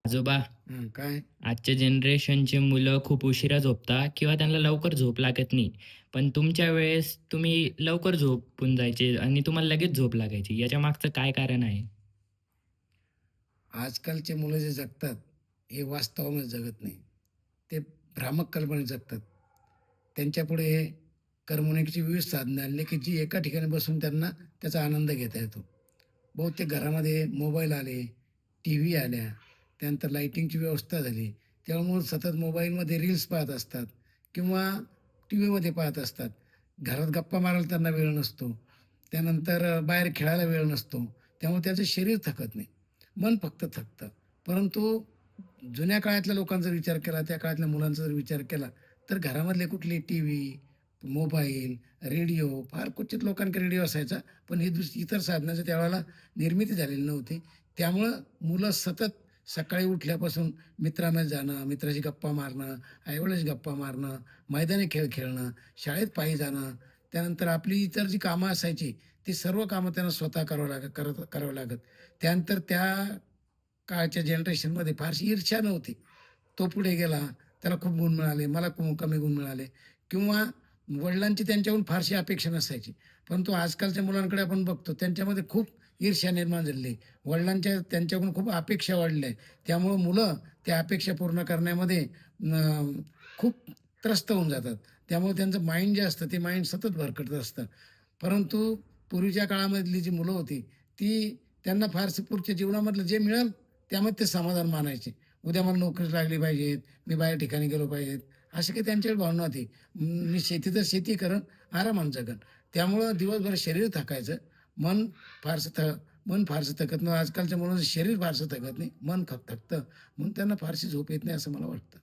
आजोबा, काय? आजच्या जनरेशनचे मुलं खूप उशिरा झोपतात किंवा त्यांना लवकर झोप लागत नाही. पण तुमच्या वेळेस तुम्ही लवकर झोपून जायचे आणि तुम्हाला लगेच झोप लागायची. याच्या मागचं काय कारण आहे? आजकालचे मुलं जे जगतात, हे वास्तवामध्ये जगत नाही. ते भ्रामक कल्पनेत जगतात. त्यांच्यापुढे करमणुकीची विविध साधनं आणली, की जी एका ठिकाणी बसून त्यांना त्याचा आनंद घेता येतो. बहुतेक घरामध्ये मोबाईल आले, टीव्ही आल्या, त्यानंतर लाइटिंगची व्यवस्था झाली. त्यामुळे सतत मोबाईलमध्ये रील्स पाहत असतात किंवा टीव्हीमध्ये पाहत असतात. घरात गप्पा मारायला त्यांना वेळ नसतो. त्यानंतर बाहेर खेळायला वेळ नसतो. त्यामुळे त्याचं शरीर थकत नाही. मन फक्त थकतं. परंतु जुन्या काळातल्या लोकांचा विचार केला, त्या काळातल्या मुलांचा जर विचार केला, तर घरामधले कुठले टीव्ही, मोबाईल, रेडिओ फार क्वचित लोकांकडे रेडिओ असायचा. पण ही इतर साधनाची त्यावेळेला निर्मिती झालेली नव्हती. त्यामुळं मुलं सतत सकाळी उठल्यापासून मित्रामध्ये जाणं, मित्राशी गप्पा मारणं, आई गप्पा मारणं, मैदानी खेळ खेळणं, शाळेत पायी जाणं, त्यानंतर आपली इतर जी कामं असायची, ती सर्व कामं त्यांना स्वतः करावं लागत. त्यानंतर त्या काळच्या जनरेशनमध्ये फारशी ईर्ष्या नव्हती. तो पुढे गेला, त्याला खूप गुण मिळाले, मला कमी गुण मिळाले किंवा वडिलांची त्यांच्याकडून फारशी अपेक्षा नसायची. परंतु आजकालच्या मुलांकडे आपण बघतो, त्यांच्यामध्ये खूप ईर्ष्या निर्माण झालेली आहे. वडिलांच्या त्यांच्याकडून खूप अपेक्षा वाढल्या आहेत. त्यामुळं मुलं त्या अपेक्षा पूर्ण करण्यामध्ये खूप त्रस्त होऊन जातात. त्यामुळे त्यांचं माइंड जे असतं, ते माइंड सतत भरकटत असतं. परंतु पूर्वीच्या काळामधली जी मुलं होती, ती त्यांना फारसं पुढच्या जीवनामधलं जे मिळेल, त्यामध्ये ते समाधान मानायचे. उद्या मला नोकरी लागली पाहिजे, मी बाहेर ठिकाणी गेलो पाहिजे, अशी काही त्यांच्याकडे भावना होती. मी शेती तर शेती करेन, आरामानं जगेन. त्यामुळं दिवसभर शरीर थकायचं, मन फारसं थ मन फारसं थकत नाही. आजकालच्या मुलांचं शरीर फारसं थकत नाही, मन थकतं. म्हणून त्यांना फारशी झोप येत नाही असं मला वाटतं.